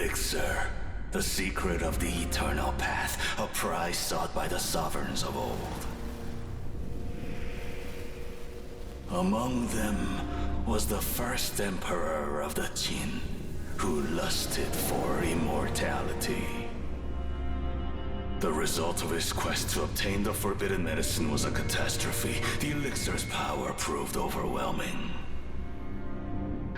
Elixir, the secret of the eternal path, a prize sought by the sovereigns of old. Among them was the first emperor of the Qin, who lusted for immortality. The result of his quest to obtain the forbidden medicine was a catastrophe. The elixir's power proved overwhelming.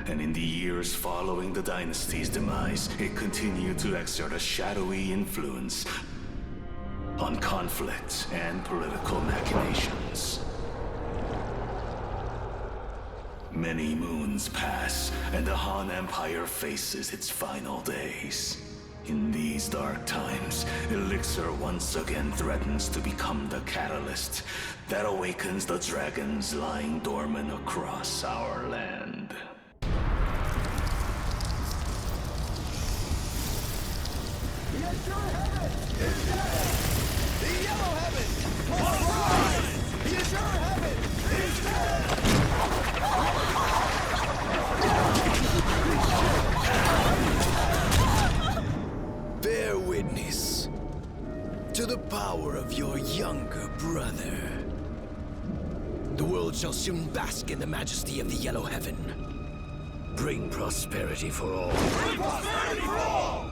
And in the years following the dynasty's demise, it continued to exert a shadowy influence on conflict and political machinations. Many moons pass, and the Han Empire faces its final days. In these dark times, Elixir once again threatens to become the catalyst that awakens the dragons lying dormant across our land. The Azure Heaven is dead! The Yellow Heaven must rise! The Azure Heaven is dead! Bear witness to the power of your younger brother. The world shall soon bask in the majesty of the Yellow Heaven. Bring prosperity for all. Bring prosperity for all!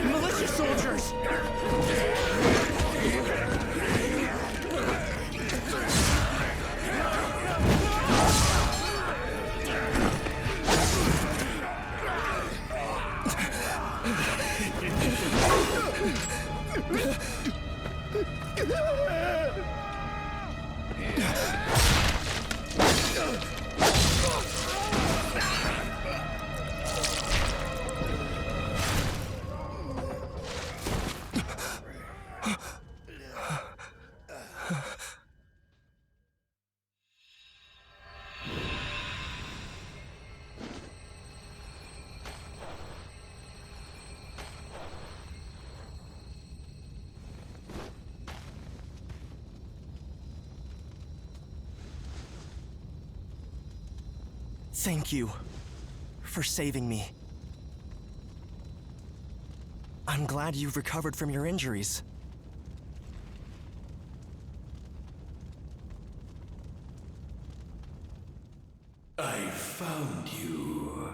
Militia soldiers! Thank you for saving me. I'm glad you've recovered from your injuries. I found you,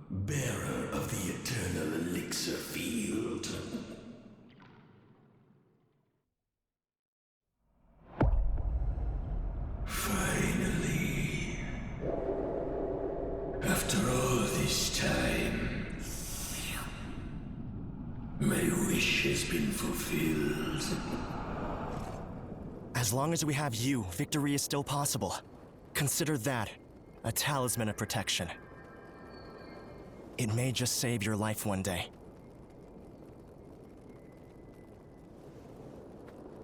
bearer of the eternal elixir field. Finally, after all this time, my wish has been fulfilled. As long as we have you, victory is still possible. Consider that a talisman of protection. It may just save your life one day.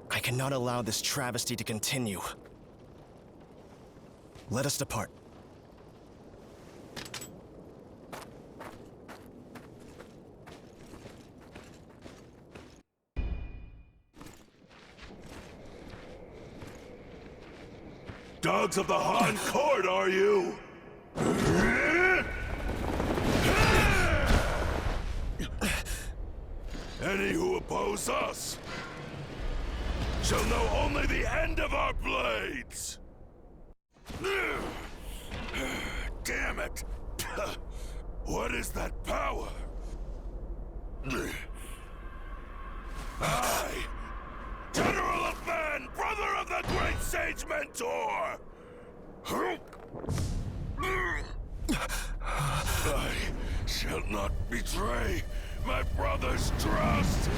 I cannot allow this travesty to continue. Let us depart. Dogs of the Han Court, are you? Any who oppose us shall know only the end of our blades! Damn it! What is that power? I, General of Man, brother of the great sage mentor! I shall not betray my brother's trust!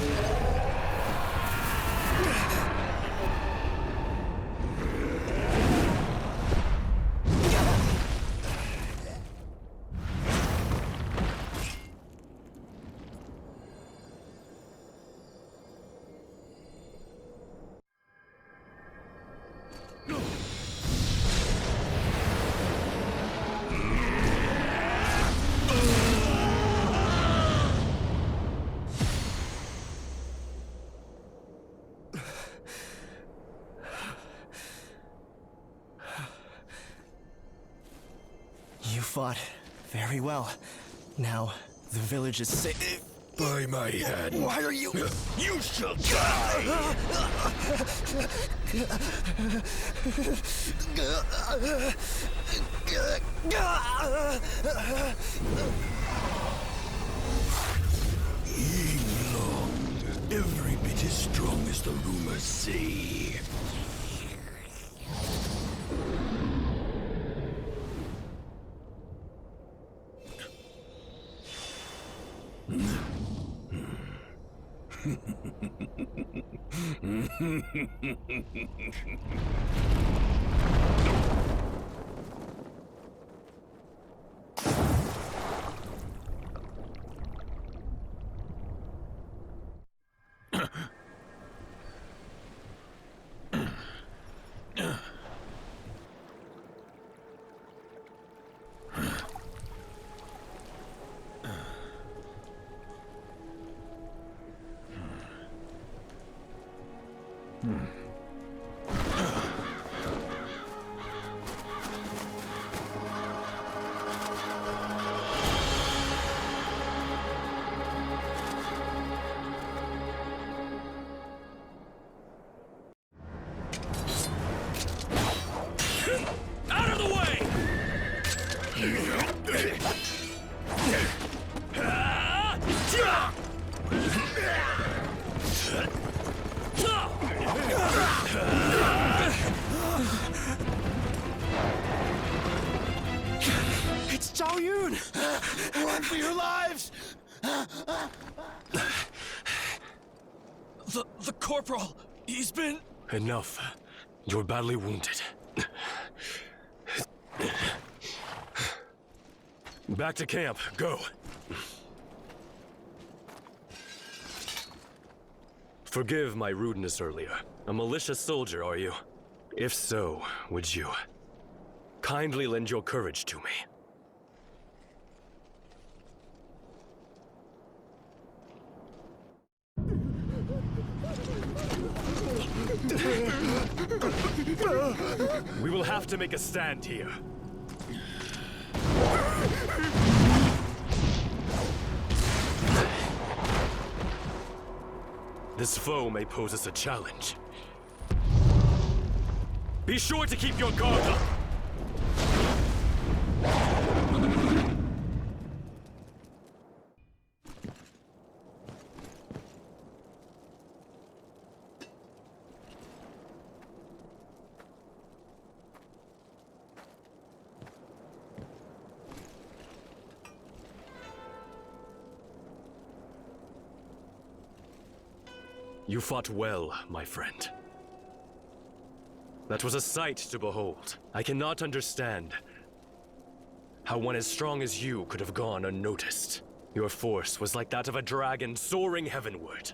fought very well. Now, the village is safe. By my hand. Why are you... You shall die! Ying-long, every bit as strong as the rumors say. Out of the way! It's Zhao Yun! Run for your lives! The corporal, he's been... Enough. You're badly wounded. Back to camp. Go. Forgive my rudeness earlier. A malicious soldier, are you? If so, would you kindly lend your courage to me? We will have to make a stand here. This foe may pose us a challenge. Be sure to keep your guard up! You fought well, my friend. That was a sight to behold. I cannot understand how one as strong as you could have gone unnoticed. Your force was like that of a dragon soaring heavenward.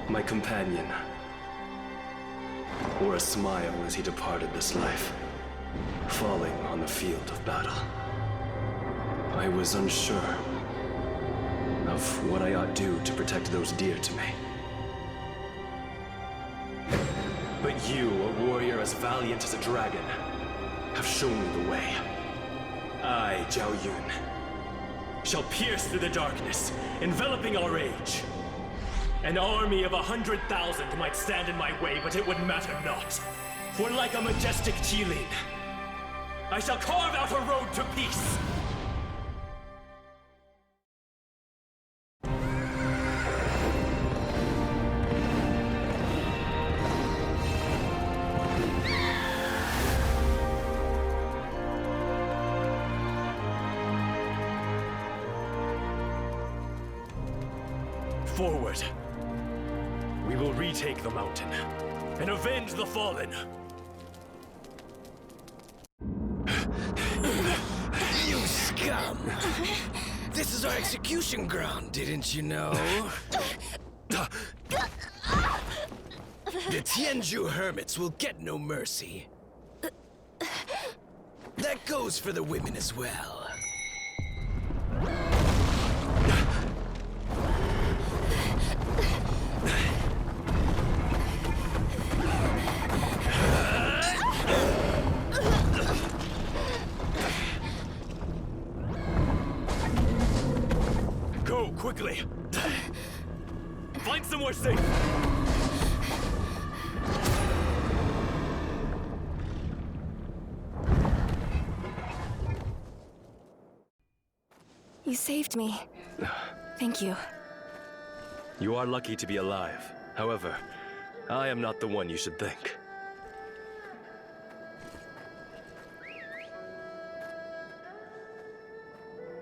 My companion wore a smile as he departed this life, falling on the field of battle. I was unsure of what I ought do to protect those dear to me. But you, a warrior as valiant as a dragon, have shown me the way. I, Zhao Yun, shall pierce through the darkness, enveloping our age. An army of 100,000 might stand in my way, but it would matter not. For like a majestic Qilin, I shall carve out a road to peace. Forward. We will retake the mountain and avenge the fallen. You scum! This is our execution ground, didn't you know? The Tianzhu hermits will get no mercy. That goes for the women as well. Go, quickly! Find somewhere safe! You saved me. Thank you. You are lucky to be alive. However, I am not the one you should thank.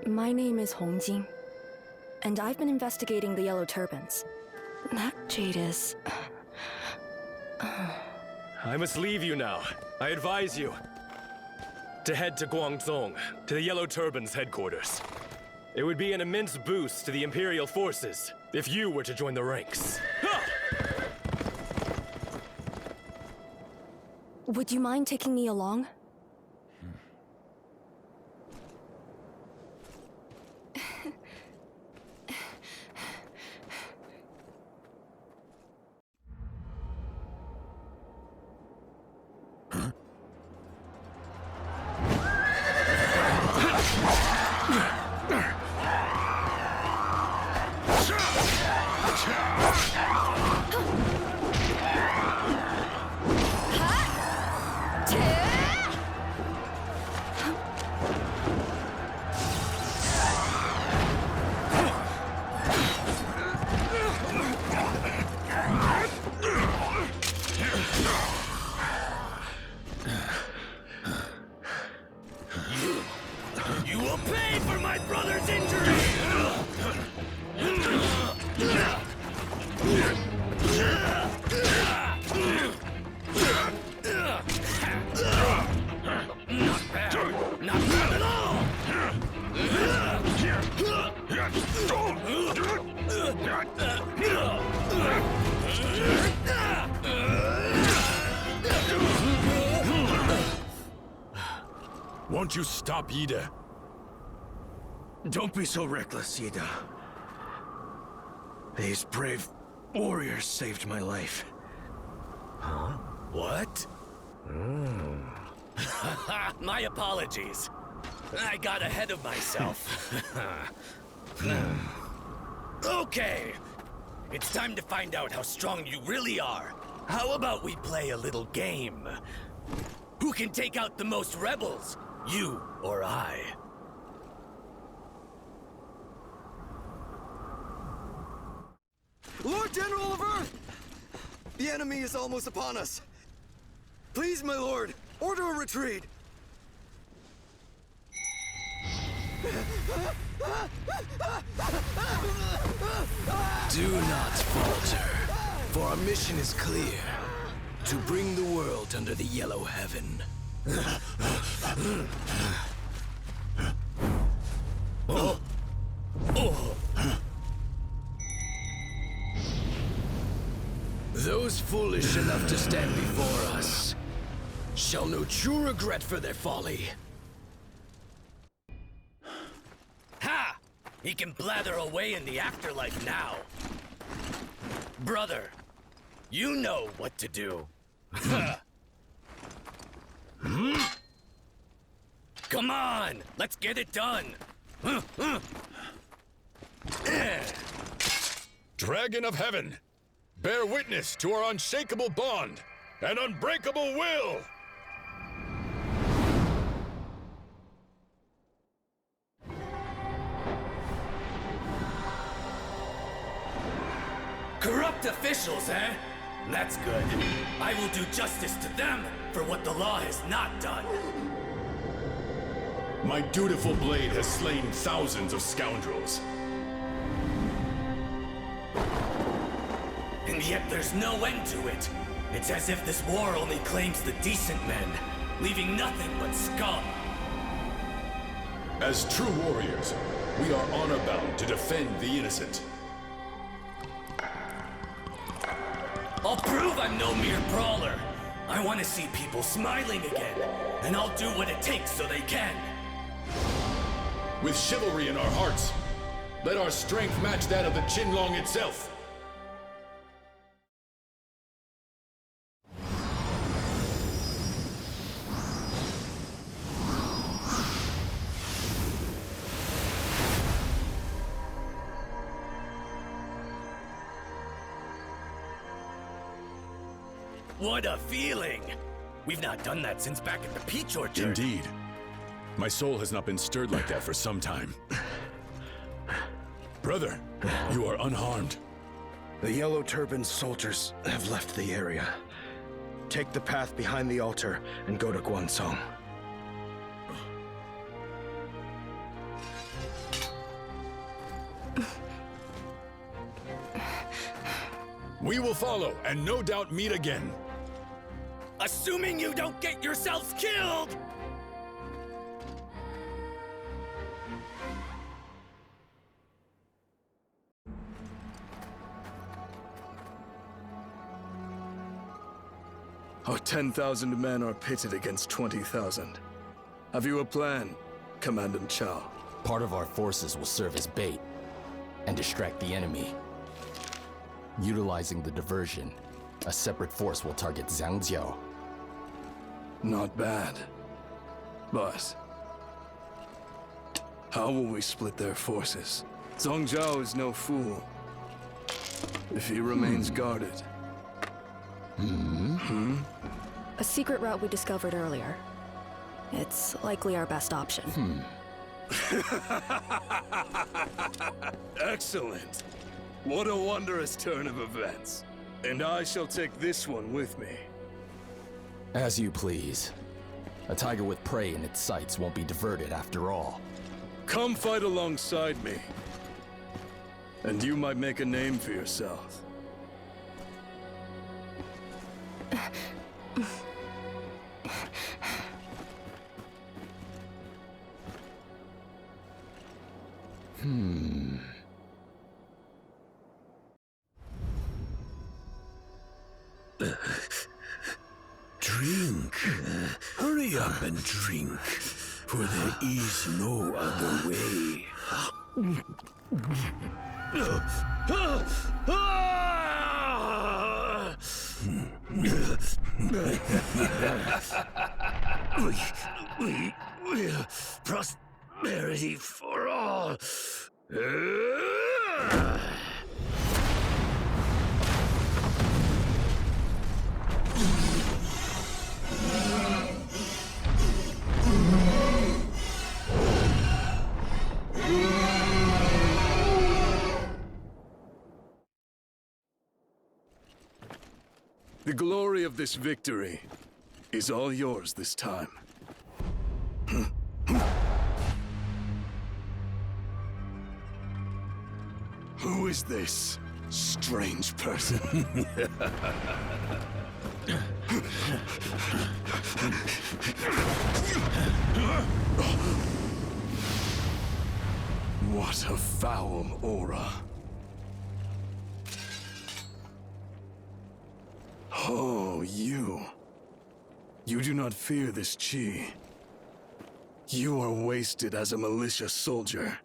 My name is Hongjing, and I've been investigating the Yellow Turbans. That jade is... I must leave you now. I advise you to head to Guangzhong, to the Yellow Turbans' headquarters. It would be an immense boost to the Imperial forces if you were to join the ranks. Would you mind taking me along? You will pay for my brother's injury! Not bad. Not bad at all! Won't you stop, Yida? Don't be so reckless, Yida. These brave warriors saved my life. Huh? What? My apologies. I got ahead of myself. Okay. It's time to find out how strong you really are. How about we play a little game? Who can take out the most rebels? You or I? Lord General of Earth! The enemy is almost upon us. Please, my lord, order a retreat. Do not falter, for our mission is clear. To bring the world under the Yellow Heaven. Those foolish enough to stand before us shall know true regret for their folly. Ha! He can blather away in the afterlife now. Brother, you know what to do. Come on, let's get it done. Dragon of Heaven, bear witness to our unshakable bond and unbreakable will! Corrupt officials, eh? That's good. I will do justice to them for what the law has not done. My dutiful blade has slain thousands of scoundrels. And yet there's no end to it. It's as if this war only claims the decent men, leaving nothing but scum. As true warriors, we are honor-bound to defend the innocent. I'll prove I'm no mere brawler. I want to see people smiling again, and I'll do what it takes so they can. With chivalry in our hearts, Let our strength match that of the Qinlong itself. What a feeling! We've not done that since back at the peach orchard. Indeed. My soul has not been stirred like that for some time. Brother, you are unharmed. The Yellow Turban soldiers have left the area. Take the path behind the altar and go to Guansong. We will follow, and no doubt meet again. Assuming you don't get yourselves killed! Our 10,000 men are pitted against 20,000. Have you a plan, Commandant Chao? Part of our forces will serve as bait and distract the enemy. Utilizing the diversion, a separate force will target Zhang. Not bad. But how will we split their forces? Zhang Jiao is no fool. If he remains guarded. A secret route we discovered earlier. It's likely our best option. Excellent. What a wondrous turn of events. And I shall take this one with me. As you please. A tiger with prey in its sights won't be diverted after all. Come fight alongside me. And you might make a name for yourself. Drink. Hurry up and drink, for there is no other way. Prosperity for all. The glory of this victory is all yours this time. Who is this strange person? What a foul aura. Oh, you. You do not fear this chi. You are wasted as a militia soldier.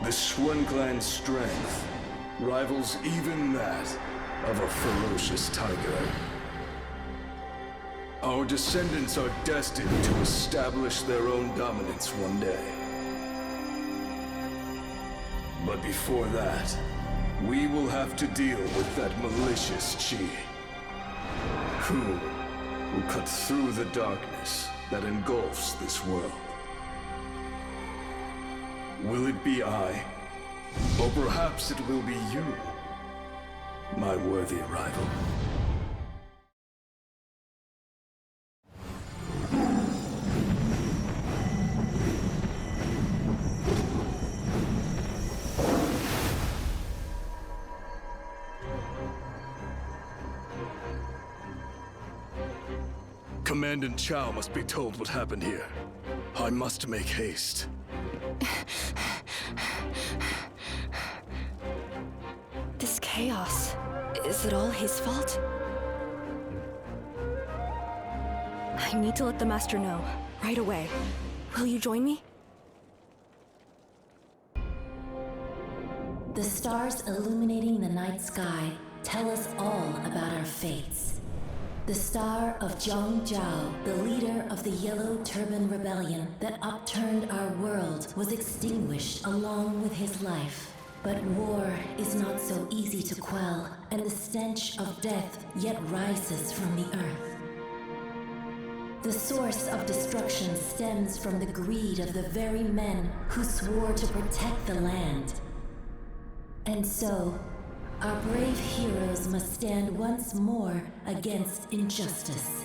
The Swen clan's strength rivals even that of a ferocious tiger. Our descendants are destined to establish their own dominance one day. But before that, we will have to deal with that malicious chi, who will cut through the darkness that engulfs this world. Will it be I, or perhaps it will be you, my worthy rival? Commandant Chao must be told what happened here. I must make haste. chaos. Is it all his fault? I need to let the Master know, right away. Will you join me? The stars illuminating the night sky tell us all about our fates. The star of Zhang, the leader of the Yellow Turban Rebellion that upturned our world, was extinguished along with his life. But war is not so easy to quell, and the stench of death yet rises from the earth. The source of destruction stems from the greed of the very men who swore to protect the land. And so, our brave heroes must stand once more against injustice.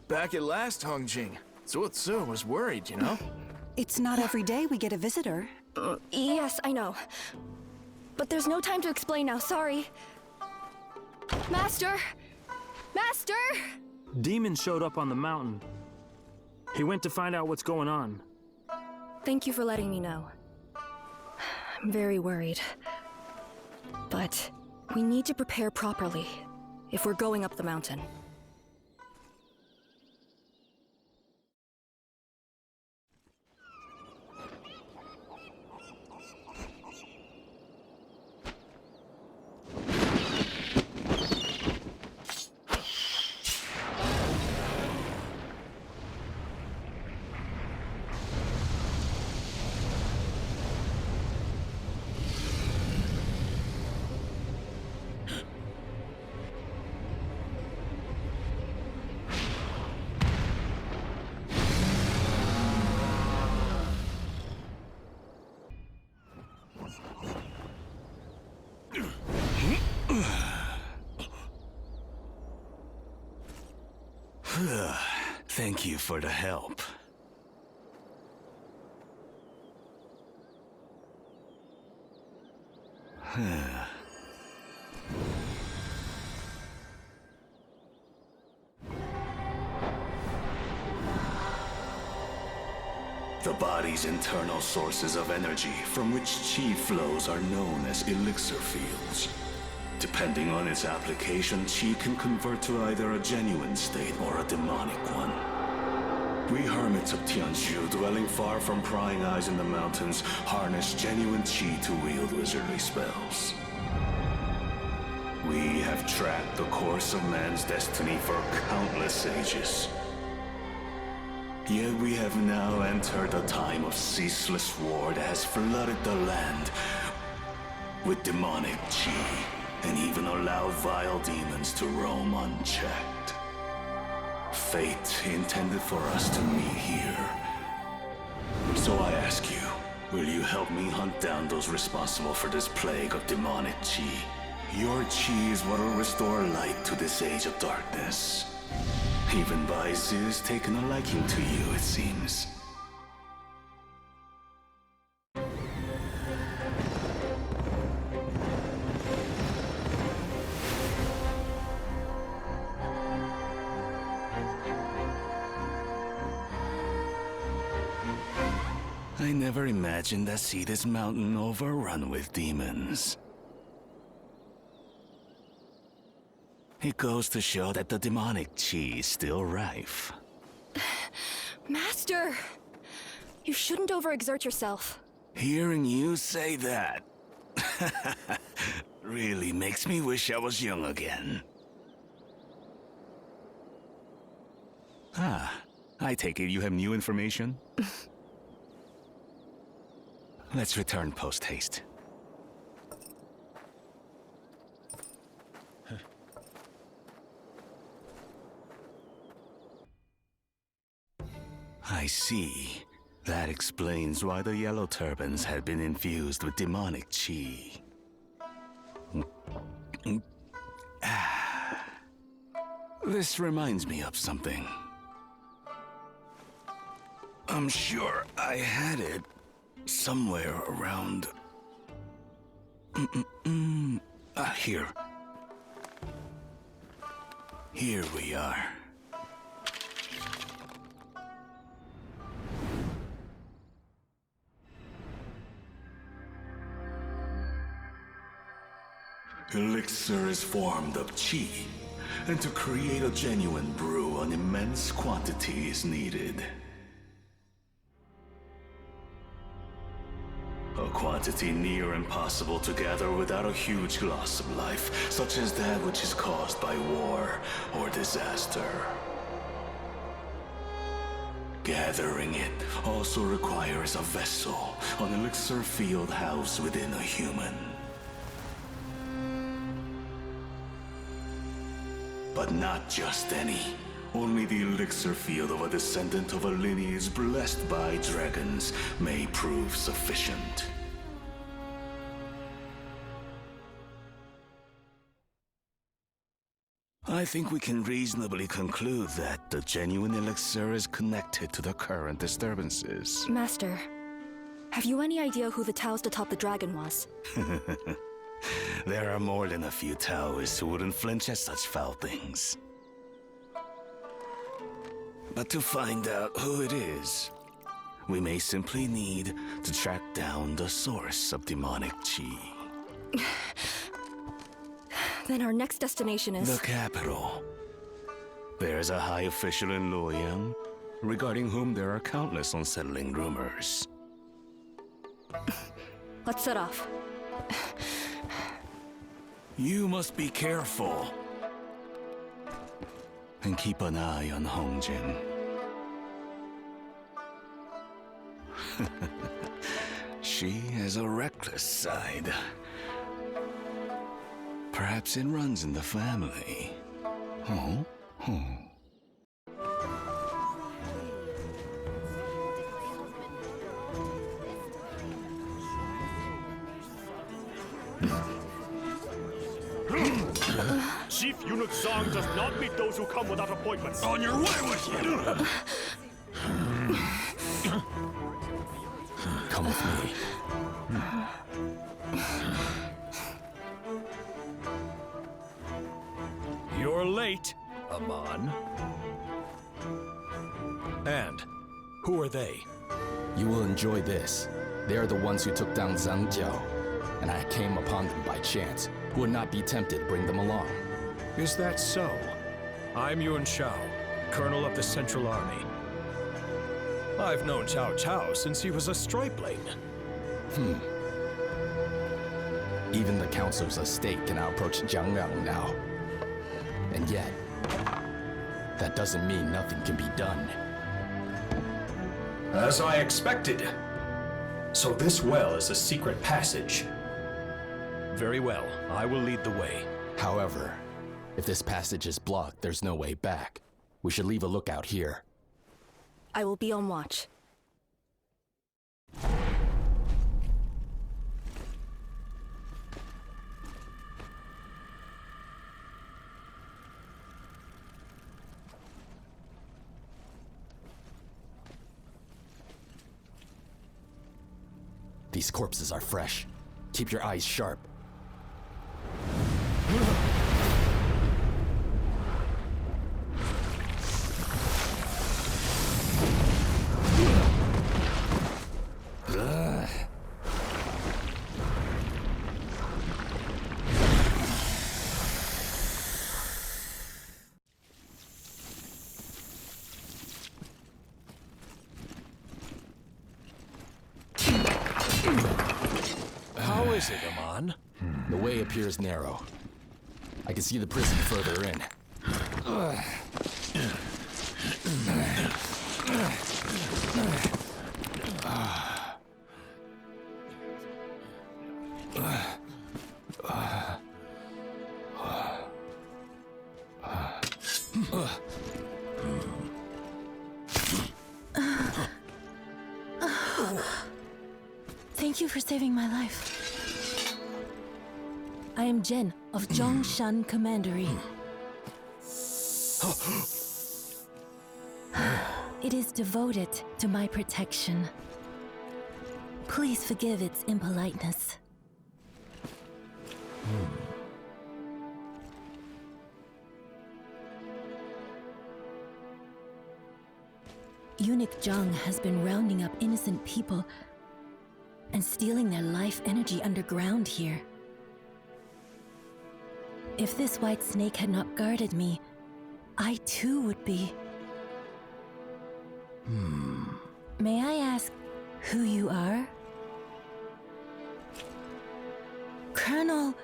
Back at last, Hongjing. Zuo was worried, you know? It's not every day we get a visitor. Yes, I know. But there's no time to explain now, sorry. Master! Master! Demon showed up on the mountain. He went to find out what's going on. Thank you for letting me know. I'm very worried. But we need to prepare properly if we're going up the mountain. Thank you for the help. The body's internal sources of energy from which chi flows are known as elixir fields. Depending on its application, chi can convert to either a genuine state or a demonic one. We hermits of Tianshu, dwelling far from prying eyes in the mountains, harness genuine chi to wield wizardly spells. We have tracked the course of man's destiny for countless ages. Yet we have now entered a time of ceaseless war that has flooded the land with demonic chi, and even allowed vile demons to roam unchecked. Fate intended for us to meet here. So I ask you, will you help me hunt down those responsible for this plague of demonic chi? Your chi is what will restore light to this age of darkness. Even Baizi has taken a liking to you, it seems. I never imagined I'd see this mountain overrun with demons. It goes to show that the demonic chi is still rife. Master! You shouldn't overexert yourself. Hearing you say that really makes me wish I was young again. Ah, I take it you have new information? Let's return post-haste. I see. That explains why the yellow turbans had been infused with demonic chi. This reminds me of something. I'm sure I had it somewhere around... Here. Here we are. Elixir is formed of qi, and to create a genuine brew, an immense quantity is needed. A quantity near impossible to gather without a huge loss of life, such as that which is caused by war or disaster. Gathering it also requires a vessel, an elixir field housed within a human. But not just any. Only the elixir field of a descendant of a lineage blessed by dragons may prove sufficient. I think we can reasonably conclude that the genuine elixir is connected to the current disturbances. Master, have you any idea who the Taoist atop the dragon was? There are more than a few Taoists who wouldn't flinch at such foul things. But to find out who it is, we may simply need to track down the source of demonic qi. Then our next destination is... The capital. There's a high official in Luoyang, regarding whom there are countless unsettling rumors. Let's set off. You must be careful. And keep an eye on Hongjin. She has a reckless side. Perhaps it runs in the family. Oh? Chief Eunuch Zhang does not meet those who come without appointments. On your way with you! Come with me. You're late, Aman. And who are they? You will enjoy this. They are the ones who took down Zhang Jiao, and I came upon them by chance. Who would not be tempted, bring them along. Is that so? I'm Yuan Shao, Colonel of the Central Army. I've known Cao Cao since he was a stripling. Even the councilors of state can now approach Zhang now. And yet, that doesn't mean nothing can be done. As I expected. So this well is a secret passage. Very well, I will lead the way. However, if this passage is blocked, there's no way back. We should leave a lookout here. I will be on watch. These corpses are fresh. Keep your eyes sharp. How is it, Aman? The way appears narrow. I can see the prison further in. Thank you for saving my life. I am Jen of Zhongshan Commandery. It is devoted to my protection. Please forgive its impoliteness. Eunuch Zhang has been rounding up innocent people and stealing their life energy underground here. If this white snake had not guarded me, I too would be. May I ask who you are? Colonel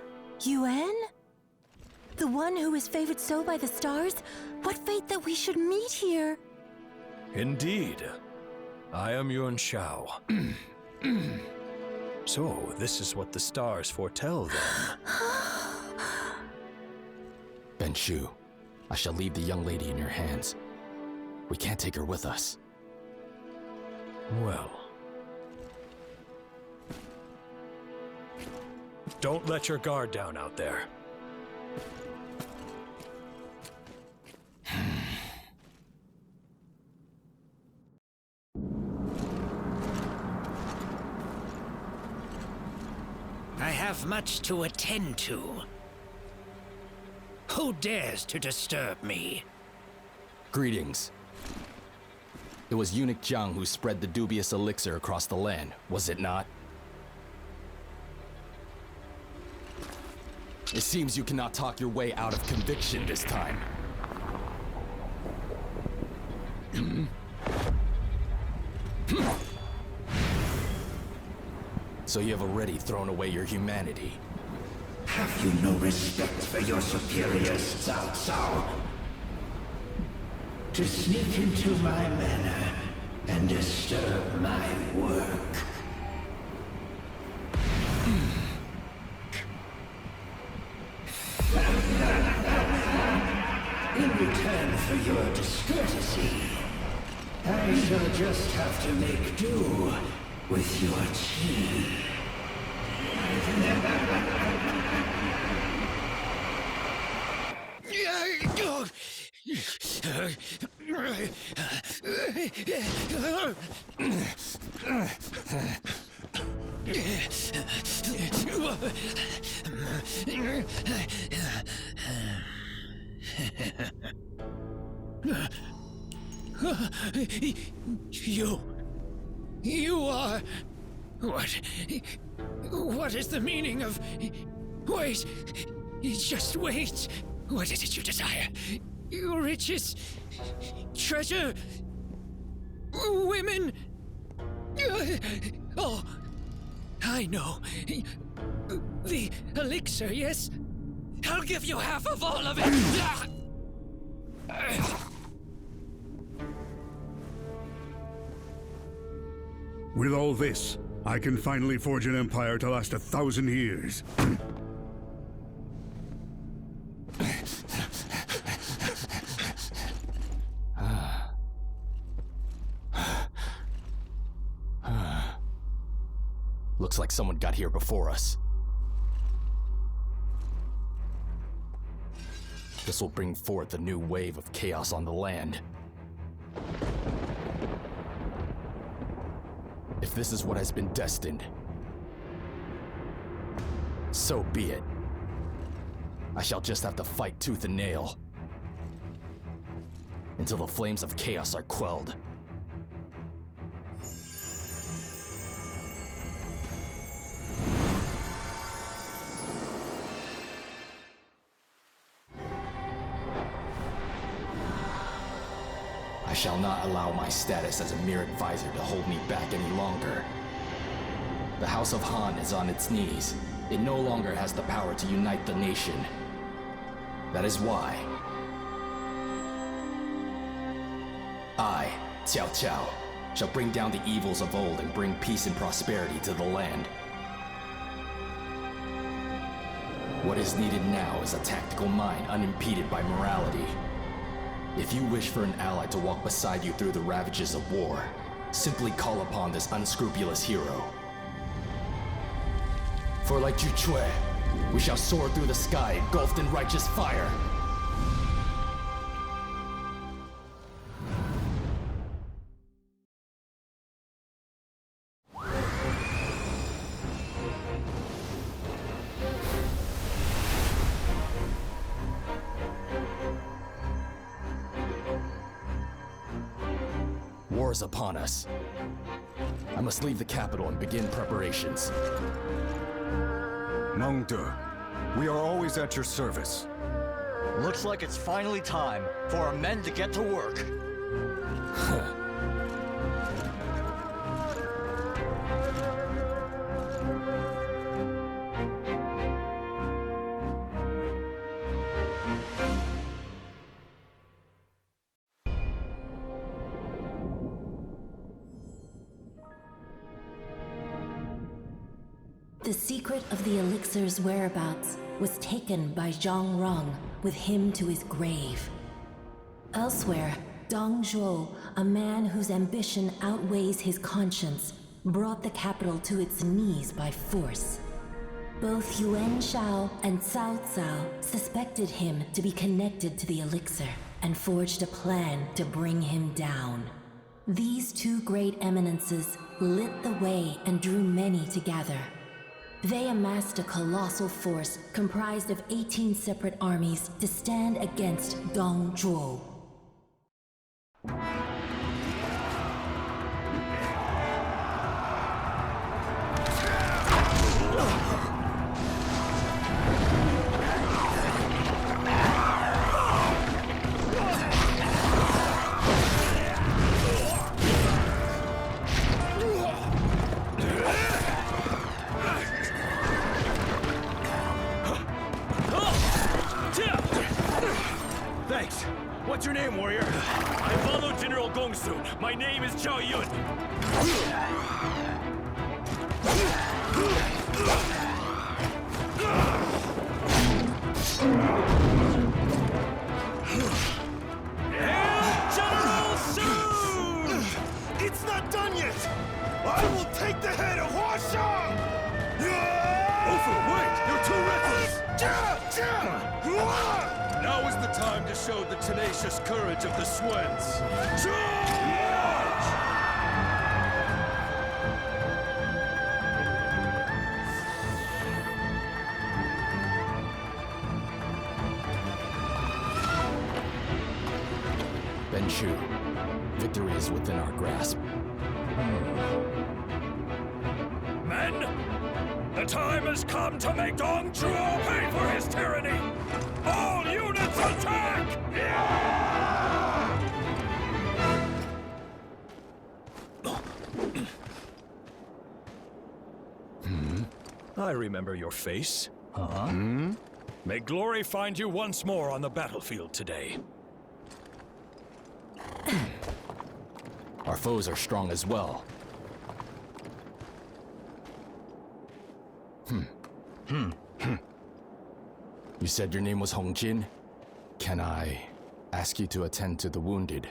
Yuan? The one who is favored so by the stars? What fate that we should meet here! Indeed. I am Yuan Shao. So, this is what the stars foretell, then. Ben Shu, I shall leave the young lady in your hands. We can't take her with us. Well. Don't let your guard down out there. I have much to attend to. Who dares to disturb me? Greetings. It was Eunuch Zhang who spread the dubious elixir across the land, was it not? It seems you cannot talk your way out of conviction this time. So you have already thrown away your humanity. Have you no respect for your superiors, Cao Cao? To sneak into my manor and disturb my work. In return for your discourtesy, I shall just have to make do with your chi. You are... What is the meaning of... Wait, just wait. What is it you desire? Riches? Treasure? Women? Oh, I know. The elixir, yes? I'll give you half of all of it! With all this, I can finally forge an empire to last 1,000 years. Looks like someone got here before us. This will bring forth a new wave of chaos on the land. If this is what has been destined, so be it. I shall just have to fight tooth and nail until the flames of chaos are quelled. I shall not allow my status as a mere advisor to hold me back any longer. The House of Han is on its knees. It no longer has the power to unite the nation. That is why I, Cao Cao, shall bring down the evils of old and bring peace and prosperity to the land. What is needed now is a tactical mind unimpeded by morality. If you wish for an ally to walk beside you through the ravages of war, simply call upon this unscrupulous hero. For like Ju Chui, we shall soar through the sky engulfed in righteous fire. is upon us. I must leave the capital and begin preparations. Mengde, we are always at your service. Looks like it's finally time for our men to get to work. The secret of the elixir's whereabouts was taken by Zhang with him to his grave. Elsewhere, Dong Zhuo, a man whose ambition outweighs his conscience, brought the capital to its knees by force. Both Yuan Shao and Cao Cao suspected him to be connected to the elixir and forged a plan to bring him down. These two great eminences lit the way and drew many together. They amassed a colossal force comprised of 18 separate armies to stand against Dong Zhuo. Thanks. What's your name, warrior? I follow General Gongsun. My name is Jiao Yun. General soon! It's not done yet! I will take the head of Huashang! Ofu, wait! You're too reckless! Now is the time to show the tenacious courage of the Swens. Ben Chu, victory is within our grasp. Men, the time has come to make Dong Zhuo pay for his tyranny! All units attack! I remember your face. May glory find you once more on the battlefield today. Our foes are strong as well. You said your name was Hong Jin? Can I ask you to attend to the wounded?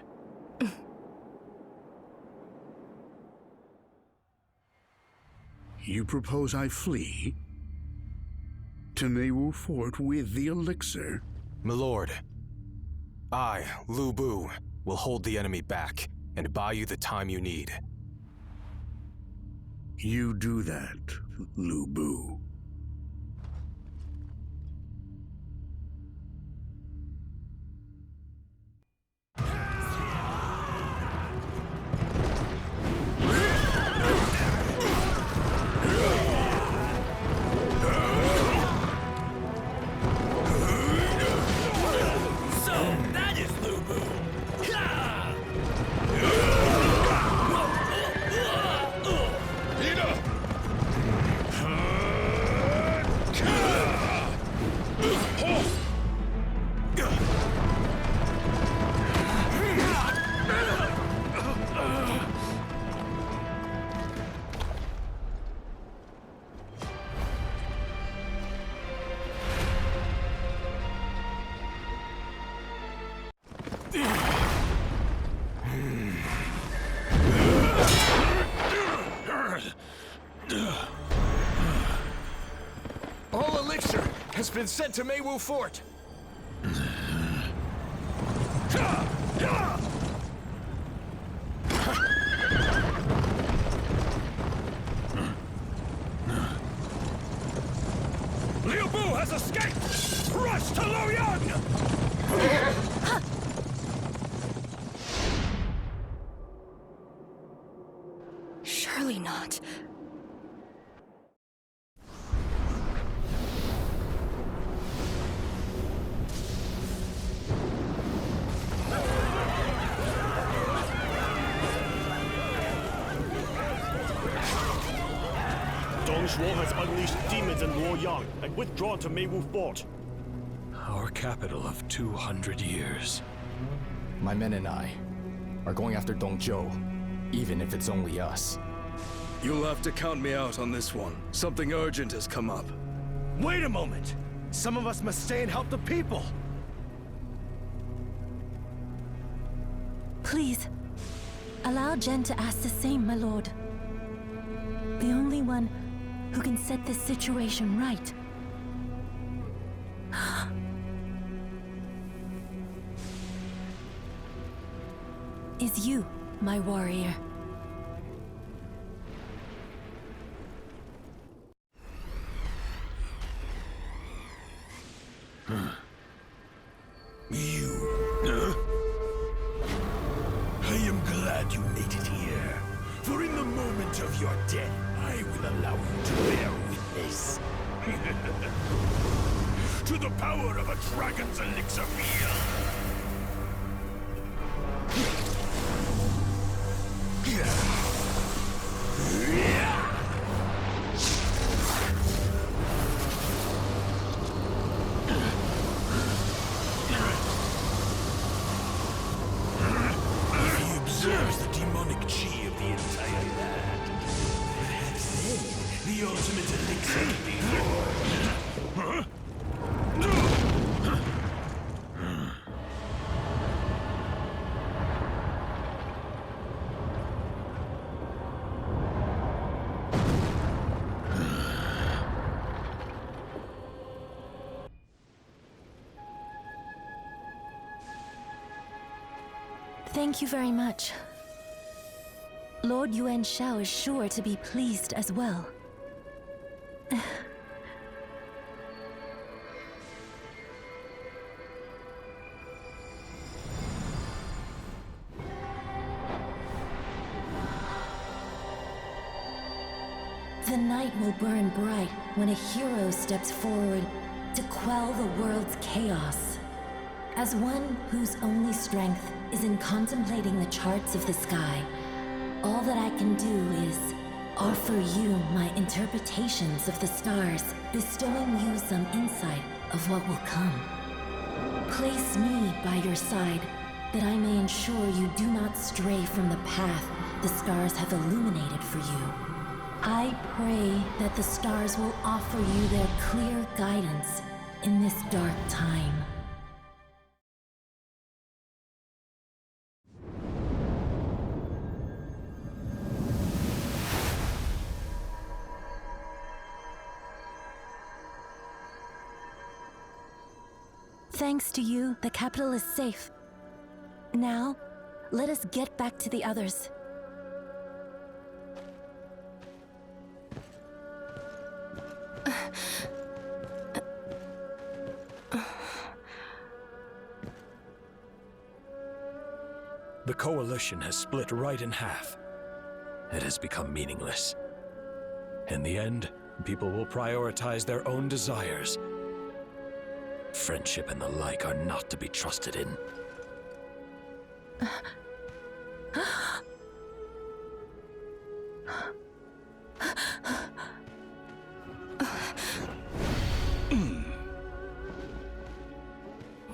You propose I flee? To Meiwu Fort with the elixir? Milord, I, Lu Bu, will hold the enemy back and buy you the time you need. You do that, Lu Bu. All elixir has been sent to Meiwu Fort. Liu Bu has escaped! Rush to Luoyang! Zhang Zhuo has unleashed demons in Luoyang and withdrawn to Meiwu Fort. Our capital of 200 years. My men and I are going after Dongzhou, even if it's only us. You'll have to count me out on this one. Something urgent has come up. Wait a moment! Some of us must stay and help the people! Please, allow Jen to ask the same, my lord. The only one who can set this situation right. Is you, my warrior. I am glad you made it here. For in the moment of your death, I will allow you to bear witness. To the power of a dragon's elixir meal. He absorbs the demonic chi of the entire land. Perhaps then, the ultimate elixir will be born. Thank you very much. Lord Yuan Shao is sure to be pleased as well. The night will burn bright when a hero steps forward to quell the world's chaos. As one whose only strength is in contemplating the charts of the sky, all that I can do is offer you my interpretations of the stars, bestowing you some insight of what will come. Place me by your side, that I may ensure you do not stray from the path the stars have illuminated for you. I pray that the stars will offer you their clear guidance in this dark time. Thanks to you, the capital is safe. Now, let us get back to the others. The coalition has split right in half. It has become meaningless. In the end, people will prioritize their own desires. Friendship and the like are not to be trusted in.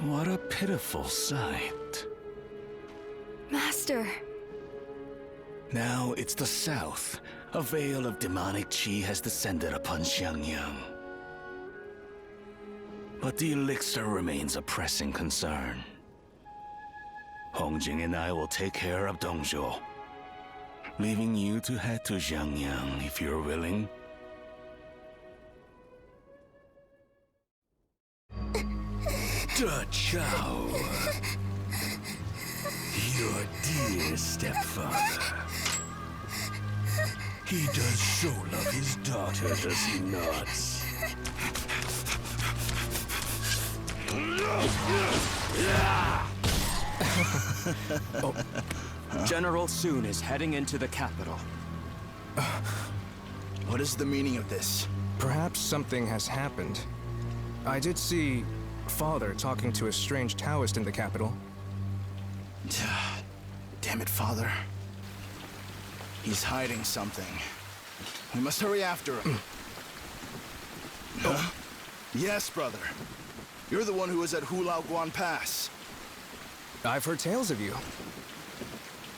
What a pitiful sight. Master! Now it's the south. A veil of demonic chi has descended upon Xiangyang. But the elixir remains a pressing concern. Hongjing and I will take care of Dongzhou, leaving you to head to Xiangyang if you're willing. Da Chao. Your dear stepfather. He does so love his daughter, does he not? General Sun is heading into the capital. What is the meaning of this? Perhaps something has happened. I did see Father talking to a strange Taoist in the capital. Damn it, Father. He's hiding something. We must hurry after him. Yes, brother. You're the one who was at Hulao Guan Pass. I've heard tales of you.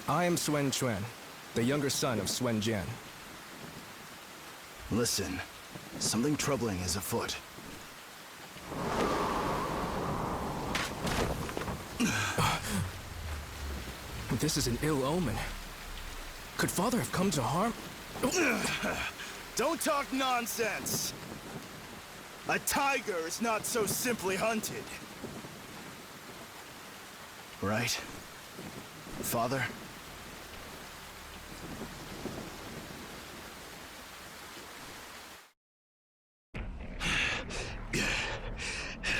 I am Suen Chuan, the younger son of Suen Jian. Listen, something troubling is afoot. This is an ill omen. Could Father have come to harm? Don't talk nonsense! A tiger is not so simply hunted. Right? Father?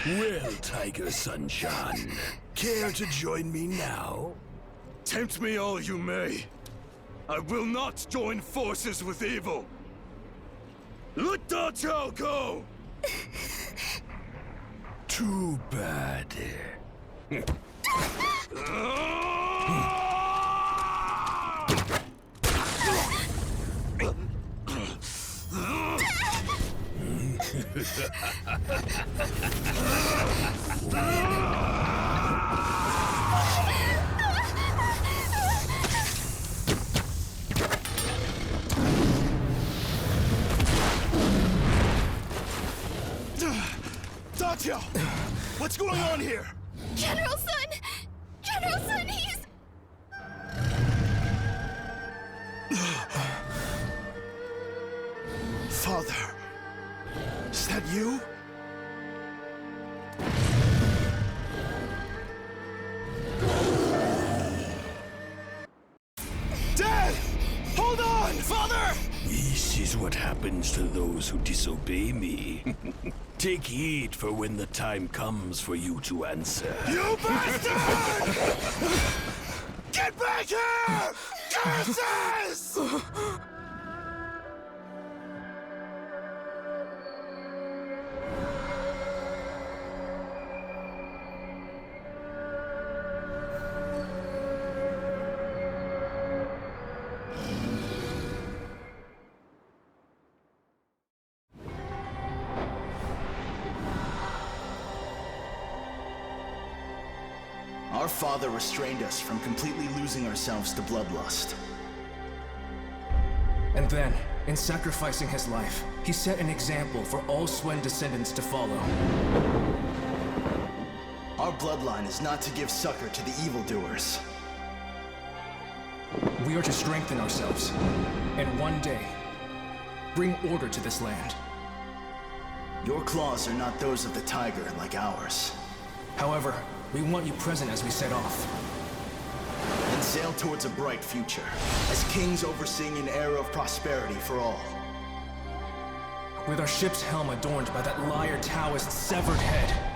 Well, Tiger Sunshine, care to join me now? Tempt me all you may. I will not join forces with evil. Let Da Jiao go! Too bad. Da Jiao! What's going on here? General Sun! General Sun, he's... Father, is that you? Dad! Hold on! Father! This is what happens to those who disobey me. Take heed for when the time comes for you to answer. You bastard! Get back here! Curses! Our father restrained us from completely losing ourselves to bloodlust. And then, in sacrificing his life, he set an example for all Suen descendants to follow. Our bloodline is not to give succor to the evildoers. We are to strengthen ourselves, and one day, bring order to this land. Your claws are not those of the tiger like ours. However, we want you present as we set off. And sail towards a bright future, as kings overseeing an era of prosperity for all. With our ship's helm adorned by that liar Taoist's severed head.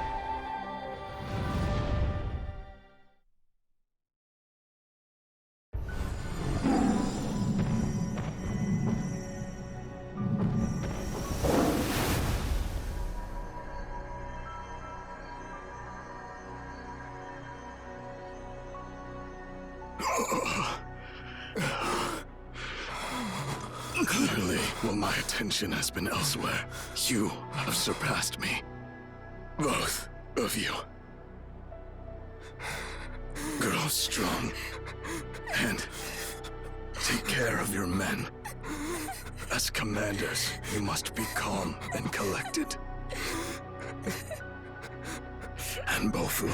Clearly, while my attention has been elsewhere, you have surpassed me. Both of you. Grow strong. And take care of your men. As commanders, you must be calm and collected. And Bofu,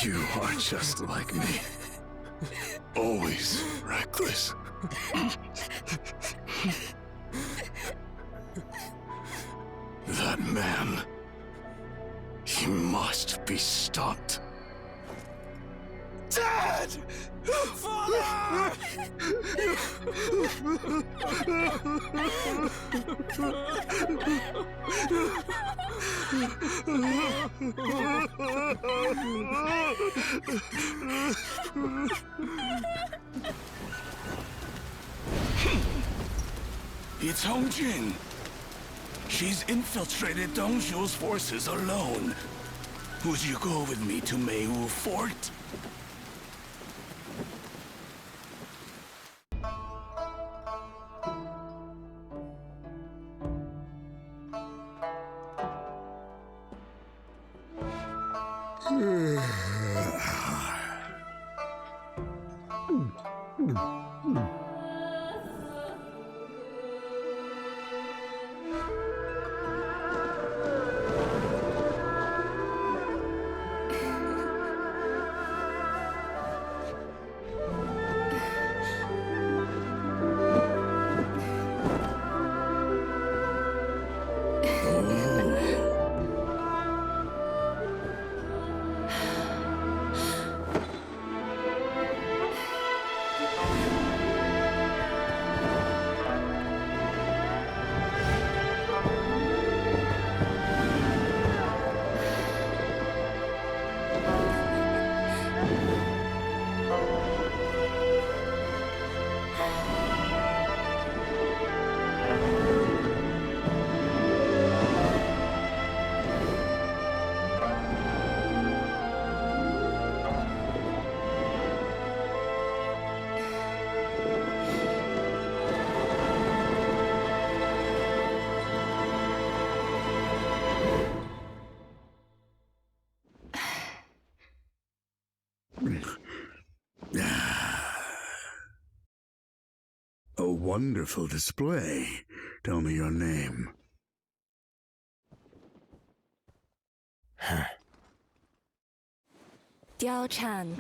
you are just like me. Always reckless. That man, he must be stopped. Dad! Father! It's Hongjing. She's infiltrated Dongzhu's forces alone. Would you go with me to Meiwu Fort? A wonderful display. Tell me your name. Jiao Chan.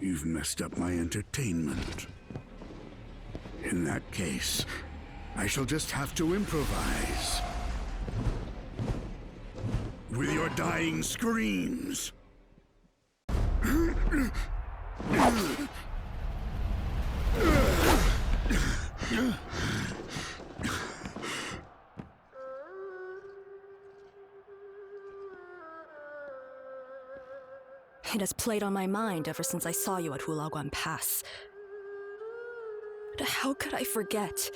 You've messed up my entertainment. In that case, I shall just have to improvise. With your dying screams. It has played on my mind ever since I saw you at Hulaguan Pass. But how could I forget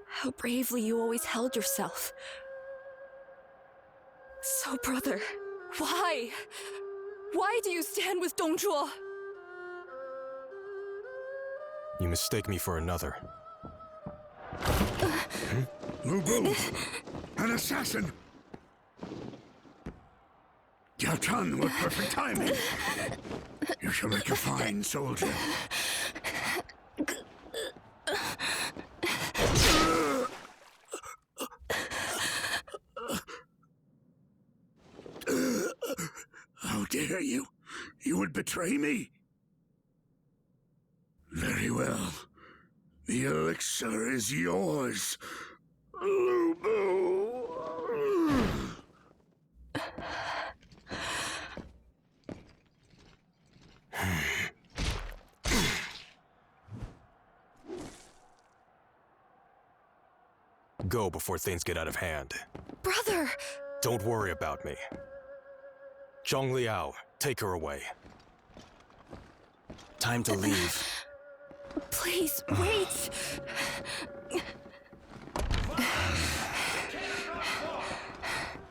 how bravely you always held yourself? So, brother, why? Why do you stand with Dongzhuo? You mistake me for another. Lu Bu! An assassin! Jiao Chan with perfect timing! You shall make a fine soldier. How dare you? You would betray me? Very well. The elixir is yours, Lu Bu. Go before things get out of hand. Brother! Don't worry about me. Zhang Liao, take her away. Time to leave. Please, wait!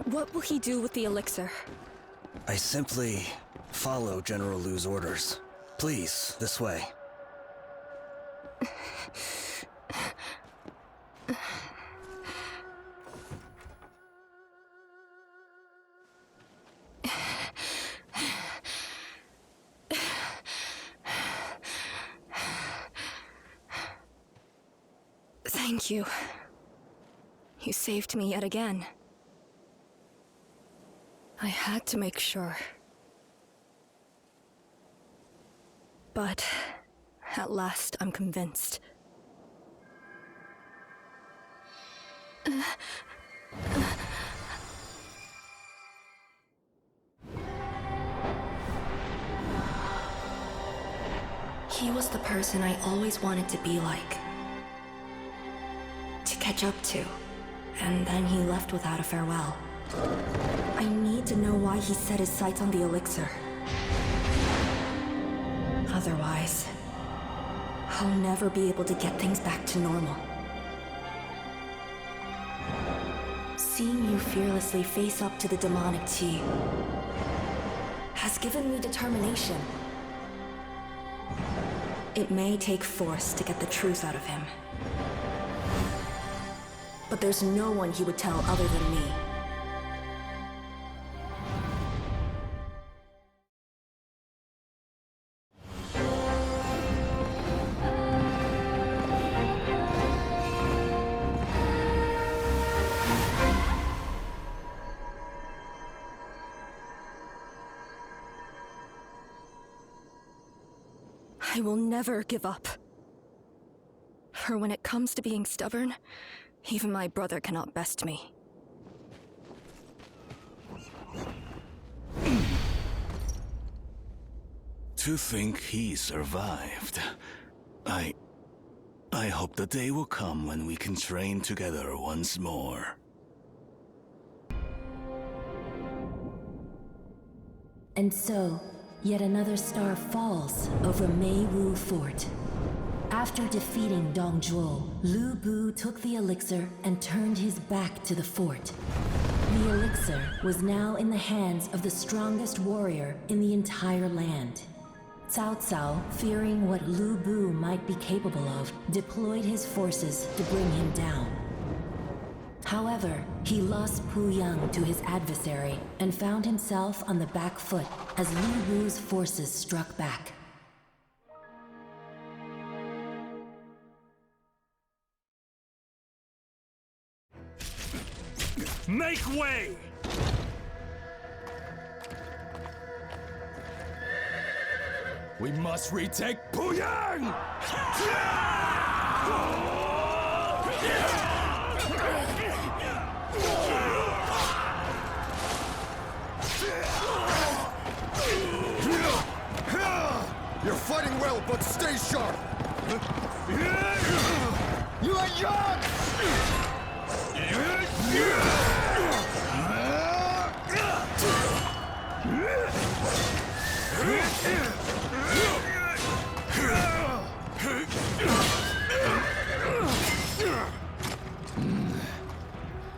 What will he do with the elixir? I simply follow General Lu's orders. Please, this way. Thank you. You saved me yet again. I had to make sure. But at last I'm convinced. He was the person I always wanted to be like. To catch up to. And then he left without a farewell. I need to know why he set his sights on the elixir. Otherwise, I'll never be able to get things back to normal. Seeing you fearlessly face up to the demonic Qi has given me determination. It may take force to get the truth out of him. But there's no one he would tell other than me. I will never give up. For when it comes to being stubborn, even my brother cannot best me. To think he survived. I hope the day will come when we can train together once more. And so, yet another star falls over Meiwu Fort. After defeating Dongzhuo, Lu Bu took the elixir and turned his back to the fort. The elixir was now in the hands of the strongest warrior in the entire land. Cao Cao, fearing what Lu Bu might be capable of, deployed his forces to bring him down. However, he lost Pu Yang to his adversary and found himself on the back foot as Lu Bu's forces struck back. Make way! We must retake Puyang! You're fighting well, but stay sharp! You are young!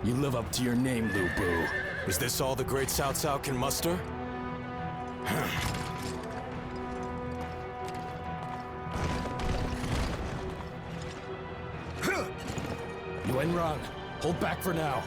You live up to your name, Lu Bu. Is this all the great Cao Cao can muster? Yuan Rang, hold back for now.